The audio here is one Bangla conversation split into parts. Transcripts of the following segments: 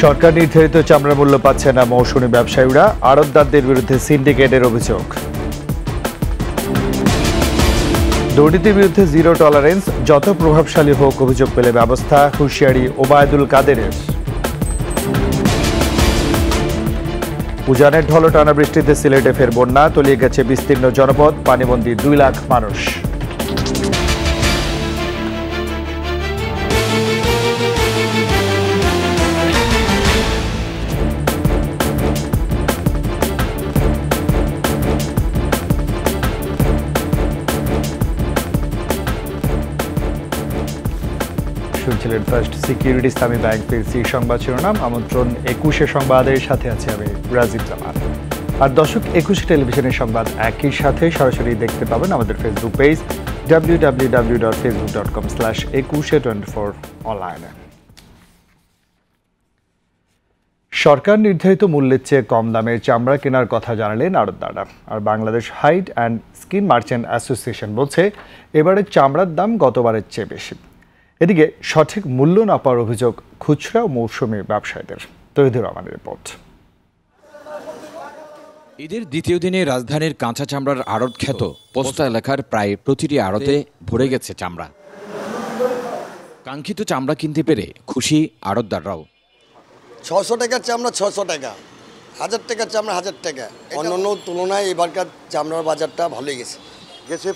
সরকার নির্ধারিত চামড়া মূল্য পাচ্ছে না মৌসুমী ব্যবসায়ীরা, আড়তদারদের বিরুদ্ধে সিন্ডিকেটের অভিযোগ। দুর্নীতির বিরুদ্ধে জিরো টলারেন্স, যত প্রভাবশালী হোক অভিযোগ পেলে ব্যবস্থা, হুঁশিয়ারি ওবায়দুল কাদেরের। উজানের ঢল টানা বৃষ্টিতে সিলেটে ফের বন্যা, তলিয়ে গেছে বিস্তীর্ণ জনপদ, পানিবন্দী 2 লাখ মানুষ। শুনছিলেন ফার্স্ট সিকিউরিটি ইসলামী ব্যাংক পিএলসি সংবাদ শিরোনাম। আমন্ত্রণ 21 সংবাদের সাথে আছে আমি রাজীব জামান। আর দর্শক, 21 টেলিভিশনের সংবাদ একই সাথে সরাসরি দেখতে পাবেন আমাদের ফেসবুক পেজ www.facebook.com/2124 অনলাইনে। সরকার নির্ধারিত মূল্যের চেয়ে কম দামে চামড়া কেনার কথা জানালেন আড়তদাররা। আর Bangladesh hide and skin merchant association বলছে এবারে চামড়ার দাম গতবারের চেয়ে বেশি। এদিকে সঠিক মূল্য না পাওয়ার অভিযোগ খুচরা ও মৌসুমী ব্যবসায়ীদের। তৌহিদুর রহমানের রিপোর্ট। ঈদের দ্বিতীয় দিনে রাজধানীর কাঁচা চামড়ার আড়ত খ্যাত পোস্তা এলাকার প্রায় প্রতিটি আড়তে ভরে গেছে চামড়া। কাঙ্ক্ষিত চামড়া কিনতে পেরে খুশি আড়তদাররাও। 600 টাকার চামড়া 600 টাকা, 1000 টাকার চামড়া 1000 টাকা। অন্যান্য তুলনায় এবারকার চামড়ার বাজারটা ভালোই গেছে।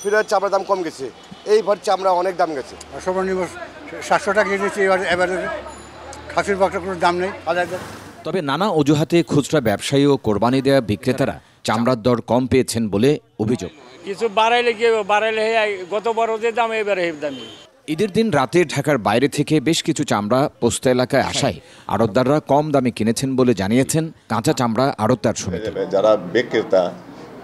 ফিরে চামড়ার দাম কম গেছে, এইবার চামড়া অনেক দাম গেছে। সর্বনিম্ন 700 টাকা কেজি, এবারে খাসির বাচ্চা কোনো দাম নেই। তবে নানা অজুহাতে খুচরা ব্যবসায়ী ও কোরবানি দেওয়া বিক্রেতারা চামড়ার দর কম পেয়েছেন বলে অভিযোগ। কিছু বাড়াইলে গত বড় যে দাম এবারে দামি। ঈদের দিন রাতে ঢাকার বাইরে থেকে বেশ কিছু চামড়া পোস্তা এলাকায় আসায় আড়তদাররা কম দামে কিনেছেন বলে জানিয়েছেন কাঁচা চামড়া আড়তদার সমিতি। যারা বিক্রেতা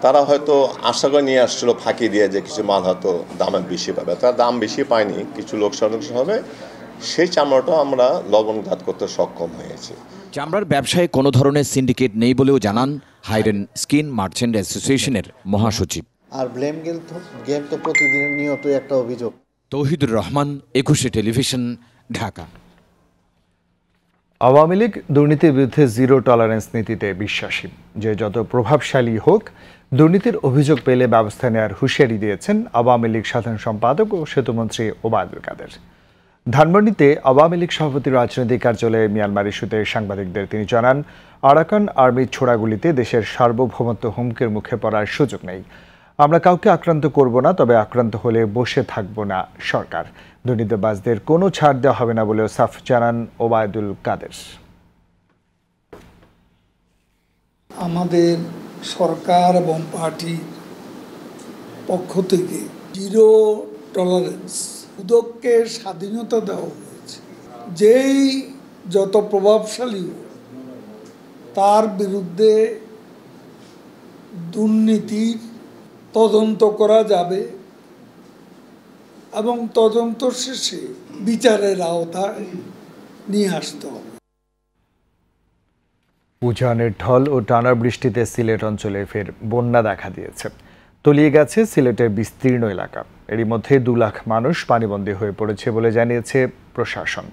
তারা হয়তো আশা করে নিয়ে আসছিল ফাঁকি দিয়ে যে কিছু মাল হয়তো দামে বেশি পাবে, তারা দাম বেশি পায়নি, কিছু লোকসান হবে, সেই চামড়াটা আমরা লবণঘাত করতে সক্ষম হয়েছি। চামড়ার ব্যবসায় কোনো ধরনের সিন্ডিকেট নেই বলেও জানান হাইড অ্যান্ড স্কিন মার্চেন্ট অ্যাসোসিয়েশনের মহাসচিব। আর ব্লেম গেম তো প্রতিদিনের নিয়ত একটা অভিযোগ। তৌহিদুর রহমান, 21 টেলিভিশন, ঢাকা। আওয়ামী লীগ দুর্নীতির বিরুদ্ধে জিরো টলারেন্স নীতিতে বিশ্বাসী। যে যত প্রভাবশালী হোক, দুর্নীতির অভিযোগ পেলে ব্যবস্থা নেওয়ার হুঁশিয়ারি দিয়েছেন আওয়ামী লীগ সাধারণ সম্পাদক ও সেতুমন্ত্রী ওবায়দুল কাদের। ধানমন্ডিতে আওয়ামী লীগ সভাপতির রাজনৈতিক কার্যালয়ে মিয়ানমার ইস্যুতে সাংবাদিকদের তিনি জানান, আরাকান আর্মির ছোড়াগুলিতে দেশের সার্বভৌমত্ব হুমকির মুখে পড়ার সুযোগ নেই। আমরা কাউকে আক্রান্ত করব না, তবে আক্রান্ত হলে বসে থাকব না সরকার। দুর্নীতিবাজদের কোনো ছাড় দেওয়া হবে না বলেও সাফ জানান ওবায়দুল কাদের। আমাদের সরকার এবং পার্টির পক্ষ থেকে জিরো টলারেন্স উদ্যোগকে স্বাধীনতা দেওয়া হয়েছে। যেই যত প্রভাবশালী তার বিরুদ্ধে দুর্নীতির তদন্ত করা যাবে এবং তদন্ত শেষে বিচারের আওতায় নিয়ে আসতে হবে। উজানের ঢল ও টানা বৃষ্টিতে সিলেট অঞ্চলে ফের বন্যা দেখা দিয়েছে। তলিয়ে গেছে সিলেটের বিস্তীর্ণ এলাকা। এরই মধ্যে 2 লাখ মানুষ পানিবন্দী হয়ে পড়েছে বলে জানিয়েছে প্রশাসন।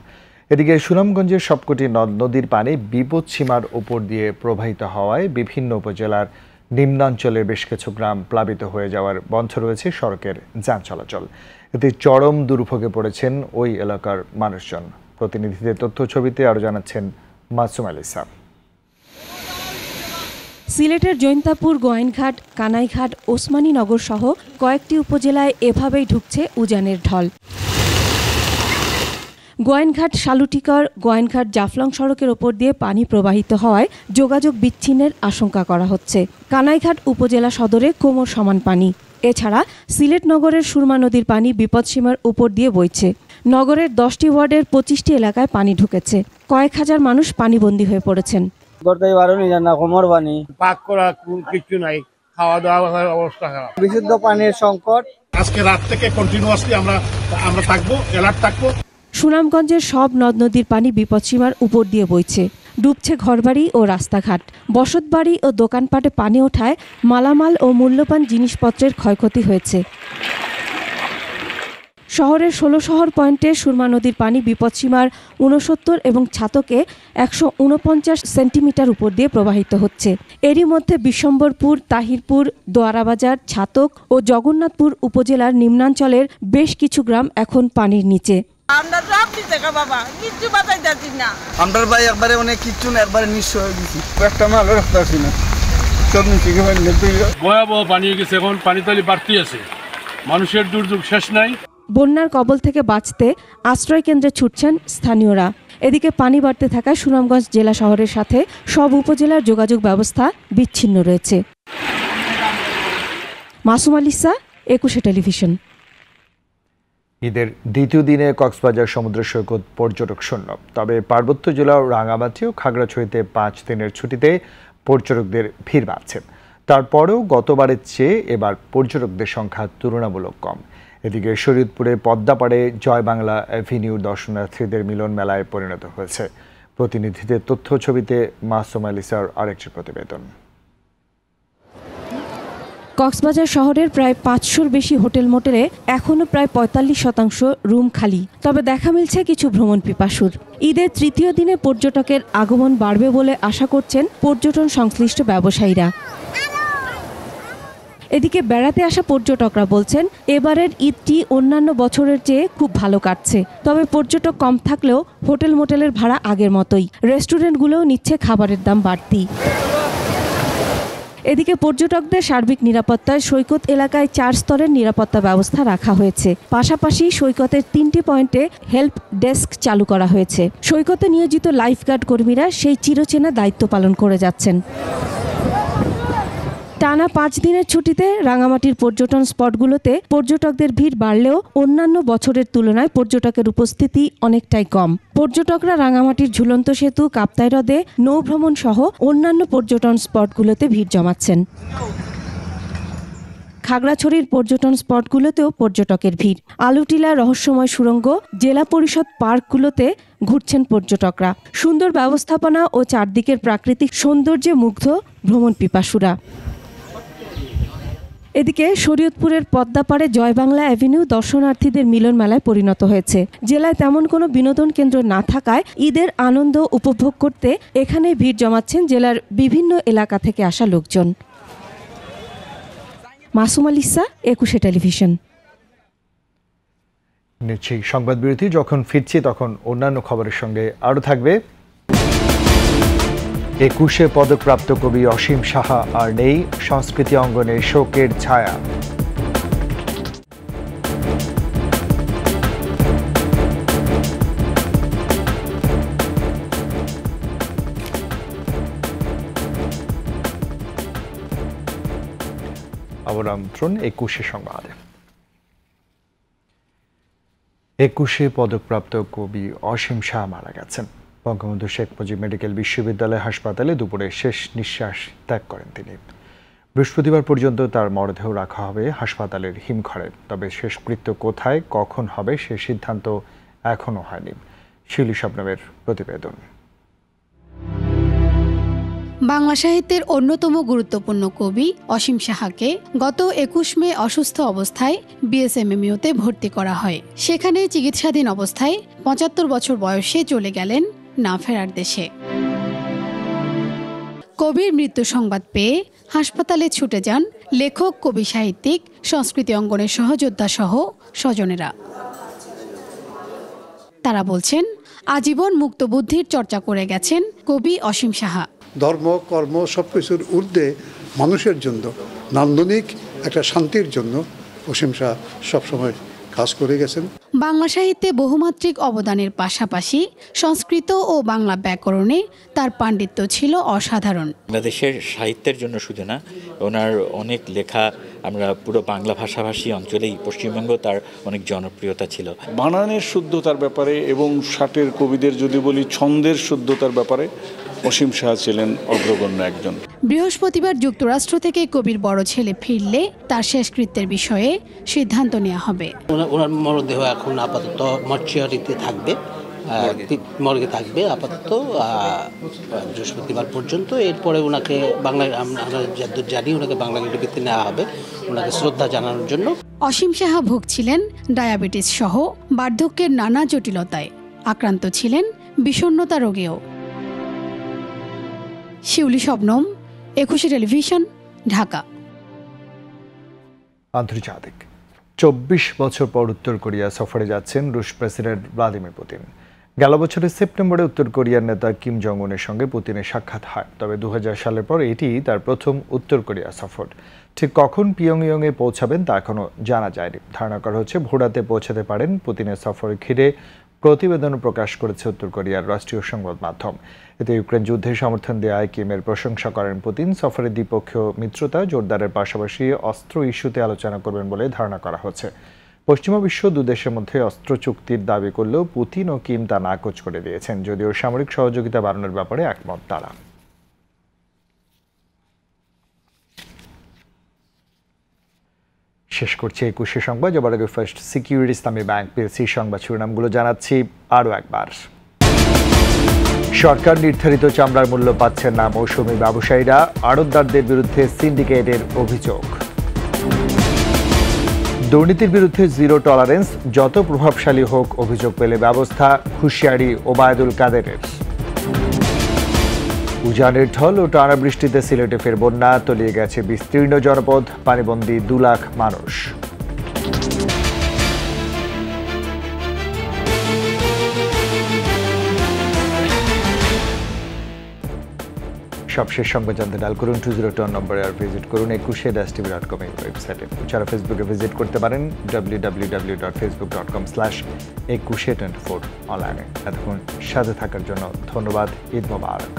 এদিকে সুনামগঞ্জের সবকটি নদ নদীর পানি বিপদসীমার উপর দিয়ে প্রবাহিত হওয়ায় বিভিন্ন উপজেলার নিম্নাঞ্চলের বেশ কিছু গ্রাম প্লাবিত হয়ে যাওয়ার বন্ধ রয়েছে সড়কের যান চলাচল। এতে চরম দুর্ভোগে পড়েছেন ওই এলাকার মানুষজন। প্রতিনিধিদের তথ্য ছবিতে আরও জানাচ্ছেন মাসুম আলিসা। সিলেটের জৈন্তাপুর, গোয়াইনঘাট, কানাইঘাট, ওসমানীনগর সহ কয়েকটি উপজেলায় এভাবেই ঢুকছে উজানের ঢল। গোয়াইনঘাট শালুটিকর, গোয়াইনঘাট জাফলং সড়কের ওপর দিয়ে পানি প্রবাহিত হওয়ায় যোগাযোগ বিচ্ছিন্নের আশঙ্কা করা হচ্ছে। কানাইঘাট উপজেলা সদরে কোমর সমান পানি। এছাড়া সিলেট নগরের সুরমা নদীর পানি বিপদসীমার উপর দিয়ে বইছে। নগরের 10টি ওয়ার্ডের 25টি এলাকায় পানি ঢুকেছে। কয়েক হাজার মানুষ পানিবন্দী হয়ে পড়েছেন। কোমর পানি, পাক করা কিছু নাই, খাওয়া দাওয়ার অবস্থা খারাপ, বিশুদ্ধ পানির সংকট। আজকে রাত থেকে কন্টিনিউয়াসলি আমরা থাকবো, অ্যালার্ট থাকবো। সুনামগঞ্জের সব নদ নদীর পানি বিপদসীমার উপর দিয়ে বইছে। ডুবছে ঘরবাড়ি ও রাস্তাঘাট। বসতবাড়ি ও দোকানপাটে পানি ওঠায় মালামাল ও মূল্যবান জিনিসপত্রের ক্ষয়ক্ষতি হয়েছে। শহরের ১৬ শহর পয়েন্টে সুরমা নদীর পানি বিপদসীমার ৬৯ এবং ছাতকে ১৪৯ সেন্টিমিটার উপর দিয়ে প্রবাহিত হচ্ছে। এরই মধ্যে বিশ্বম্বরপুর, তাহিরপুর, দোয়ারাবাজার, ছাতক ও জগন্নাথপুর উপজেলার নিম্নাঞ্চলের বেশ কিছু গ্রাম এখন পানির নিচে। আমরা সব দিতে বাবা, কিচ্ছু বাঁচাই যাচ্ছি না। আমরা ভাই একবারে অনেক কিচ্ছু না, একবারে নিঃস্ব হয়ে গেছি। একটা মালও রাখতে পারছি না, সব নিচে ভয়াবহ পানি হয়ে গেছে। এখন পানি তালি বাড়তি আছে, মানুষের দুর্যোগ শেষ নাই। বন্যার কবল থেকে বাঁচতে আশ্রয় কেন্দ্রে ছুটছেন স্থানীয়রা। এদিকে পানি বাড়তে থাকায় সুনামগঞ্জ জেলা শহরের সাথে সব উপজেলার যোগাযোগ ব্যবস্থা বিচ্ছিন্ন রয়েছে। মাসুম আলিসা, ২১ টেলিভিশন। ঈদের দ্বিতীয় দিনে কক্সবাজার সমুদ্র সৈকত পর্যটক শূন্য। তবে পার্বত্য জেলা রাঙামাটি ও খাগড়াছড়িতে ৫ দিনের ছুটিতে পর্যটকদের ভিড় বাড়ছে। তারপরেও গতবারের চেয়ে এবার পর্যটকদের সংখ্যা তুলনামূলক কম। এদিকে শরীয়তপুরে পদ্মাপাড়ে জয় বাংলা অ্যাভিনিউ দর্শনার্থীদের মিলন মেলায় পরিণত হয়েছে। প্রতিনিধিদের তথ্য ছবিতে মাসুম আলিসার আরেকটি প্রতিবেদন। কক্সবাজার শহরের প্রায় ৫০০-র বেশি হোটেল মোটেলে এখনও প্রায় ৪৫% রুম খালি। তবে দেখা মিলছে কিছু ভ্রমণ পিপাসুর। ঈদের তৃতীয় দিনে পর্যটকের আগমন বাড়বে বলে আশা করছেন পর্যটন সংশ্লিষ্ট ব্যবসায়ীরা। এদিকে বেড়াতে আসা পর্যটকরা বলছেন এবারের ঈদটি অন্যান্য বছরের চেয়ে খুব ভালো কাটছে। তবে পর্যটক কম থাকলেও হোটেল মোটেলের ভাড়া আগের মতোই। রেস্টুরেন্টগুলোও নিচ্ছে খাবারের দাম বাড়তি। এদিকে পর্যটকদের সার্বিক নিরাপত্তায় সৈকত এলাকায় ৪ স্তরের নিরাপত্তা ব্যবস্থা রাখা হয়েছে। পাশাপাশি সৈকতের ৩টি পয়েন্টে হেল্প ডেস্ক চালু করা হয়েছে। সৈকতে নিয়োজিত লাইফগার্ড কর্মীরা সেই চিরচেনা দায়িত্ব পালন করে যাচ্ছেন। টানা ৫ দিনের ছুটিতে রাঙামাটির পর্যটন স্পটগুলোতে পর্যটকদের ভিড় বাড়লেও অন্যান্য বছরের তুলনায় পর্যটকের উপস্থিতি অনেকটাই কম। পর্যটকরা রাঙামাটির ঝুলন্ত সেতু, কাপ্তাই হ্রদে নৌভ্রমণ সহ অন্যান্য পর্যটন স্পটগুলোতে ভিড় জমাচ্ছেন। খাগড়াছড়ির পর্যটন স্পটগুলোতেও পর্যটকের ভিড়। আলুটিলা রহস্যময় সুড়ঙ্গ, জেলা পরিষদ পার্কগুলোতে ঘুরছেন পর্যটকরা। সুন্দর ব্যবস্থাপনা ও চারদিকের প্রাকৃতিক সৌন্দর্যে মুগ্ধ ভ্রমণ পিপাসুরা। এদিকে শরীয়তপুরের পদ্মাপাড়ে জয় বাংলা অ্যাভিনিউ দর্শনার্থীদের মিলন মেলায় পরিণত হয়েছে। জেলায় তেমন কোনো বিনোদন কেন্দ্র না থাকায় ঈদের আনন্দ উপভোগ করতে এখানে ভিড় জমাচ্ছেন জেলার বিভিন্ন এলাকা থেকে আসা লোকজন। মাসুম আলিসা, ২১ টেলিভিশন। নিচ্ছি সংবাদ বিরতি। যখন ফিরছি তখন অন্যান্য খবরের সঙ্গে আরও থাকবে। ২১ পদকপ্রাপ্ত কবি অসীম সাহা আর নেই, সংস্কৃতি অঙ্গনে শোকের ছায়া। আমন্ত্রণ ২১ সংবাদ। ২১ পদকপ্রাপ্ত কবি অসীম সাহা মারা গেছেন। বঙ্গবন্ধু শেখ মুজিব মেডিকেল বিশ্ববিদ্যালয় হাসপাতালে দুপুরে শেষ নিঃশ্বাস ত্যাগ করেন তিনি। বৃহস্পতিবার পর্যন্ত তার মরদেহ রাখা হবে হাসপাতালের হিমঘরে। তবে শেষকৃত্য কোথায়, কখন হবে সে সিদ্ধান্ত এখনও হয়নি। শিলি শবনমের প্রতিবেদন। বাংলা সাহিত্যের অন্যতম গুরুত্বপূর্ণ কবি অসীম সাহাকে গত ২১ মে অসুস্থ অবস্থায় বিএসএমএমইউতে ভর্তি করা হয়। সেখানে চিকিৎসাধীন অবস্থায় ৭৫ বছর বয়সে চলে গেলেন না ফেরার দেশে। কবির মৃত্যু সংবাদ পেয়ে হাসপাতালে ছুটে যান লেখক, কবি, সাহিত্যিক, সংস্কৃতি অঙ্গনের সহযোদ্ধা সহ স্বজনেরা। তারা বলছেন আজীবন মুক্তবুদ্ধির চর্চা করে গেছেন কবি অসীম সাহা। ধর্ম, কর্ম সবকিছুর ঊর্ধ্বে মানুষের জন্য, নান্দনিক একটা শান্তির জন্য অসীম শাহ সবসময় কাজ করে গেছেন। বাংলা সাহিত্যে বহুমাত্রিক অবদানের পাশাপাশি সংস্কৃত ও বাংলা ব্যাকরণে তার পাণ্ডিত্য ছিল অসাধারণ। বাংলাদেশের সাহিত্যের জন্য শুধু না, ওনার অনেক লেখা আমরা পুরো বাংলা ভাষাভাষী অঞ্চলেই পশ্চিমবঙ্গ তার অনেক জনপ্রিয়তা ছিল। বানানের শুদ্ধতার ব্যাপারে এবং ষাটের কবিদের যদি বলি ছন্দের শুদ্ধতার ব্যাপারে অসীম শাহ ছিলেন অগ্রগণ্য একজন। বৃহস্পতিবার যুক্তরাষ্ট্র থেকে কবির বড় ছেলে ফিরলে তার শেষকৃত্যের বিষয়ে সিদ্ধান্ত নেওয়া হবে। ওনার মরদেহ এখন আপাতত মর্চুয়ারিতে থাকবে মর্গে থাকবে আপাতত বৃহস্পতিবার পর্যন্ত। এরপরে ওনাকে বাংলায় আমরা যতদূর জানি ওনাকে বাংলা লিপিতে নেওয়া হবে ওনাকে শ্রদ্ধা জানানোর জন্য। অসীম সাহা ভুগছিলেন ডায়াবেটিস সহ বার্ধক্যের নানা জটিলতায়, আক্রান্ত ছিলেন বিষণ্ণতা রোগেও। শিউলি শবনম, 21 টেলিভিশন, ঢাকা। আন্তর্জাতিক 24 বছর পর উত্তর কোরিয়া সফরে যাচ্ছেন রুশ প্রেসিডেন্ট ভ্লাদিমির পুতিন। গেল বছরের সেপ্টেম্বরে উত্তর কোরিয়ার নেতা কিম জং উনের সঙ্গে পুতিনের সাক্ষাৎ হয়, তবে 2000 সালের পর এটি তার প্রথম উত্তর কোরিয়া সফর। ঠিক কখন পিয়ংইয়ংয়ে পৌঁছাবেন তা এখনও জানা যায়নি। ধারণা করা হচ্ছে ভোরাতে পৌঁছাতে পারেন। পুতিনের সফর ঘিরে প্রতিবেদন প্রকাশ করেছে উত্তর কোরিয়ার রাষ্ট্রীয় সংবাদ মাধ্যম। এতে ইউক্রেন যুদ্ধে সমর্থন দেওয়ায় কিমের প্রশংসা করেন পুতিন। সফরে দ্বিপক্ষীয় মিত্রতা জোরদারের পাশাপাশি অস্ত্র ইস্যুতে আলোচনা করবেন বলে ধারণা করা হচ্ছে। পশ্চিমা বিশ্ব দুদেশের মধ্যে অস্ত্র চুক্তির দাবি করলেও পুতিন ও কিম তা নাকচ করে দিয়েছেন, যদিও সামরিক সহযোগিতা বাড়ানোর ব্যাপারে একমত তারা। শেষ করছে 21 সংবাদ। যাবার আগে ফার্স্ট সিকিউরিটি ইসলামী ব্যাংক পিএলসি সংবাদ শিরোনামগুলো জানাচ্ছি আরও একবার। সরকার নির্ধারিত চামড়ার মূল্য পাচ্ছেন না মৌসুমী ব্যবসায়ীরা, আড়তদারদের বিরুদ্ধে সিন্ডিকেটের অভিযোগ। দুর্নীতির বিরুদ্ধে জিরো টলারেন্স, যত প্রভাবশালী হোক অভিযোগ পেলে ব্যবস্থা, হুঁশিয়ারি ওবায়দুল কাদেরের। উজানের ঢল ও টানা বৃষ্টিতে সিলেটে ফের বন্যা, তলিয়ে গেছে বিস্তীর্ণ জনপদ, পানিবন্দী 2 লাখ মানুষ। সবশেষ সংবাদ জানতে ডায়াল করুন 202 নম্বরে আর ভিজিট করুন 21-tv.com এই ওয়েবসাইটে। এছাড়া ফেসবুকে ভিজিট করতে পারেন www.facebook.com/2124 অনলাইনে। এতক্ষণ সাথে থাকার জন্য ধন্যবাদ। ঈদ মোবারক।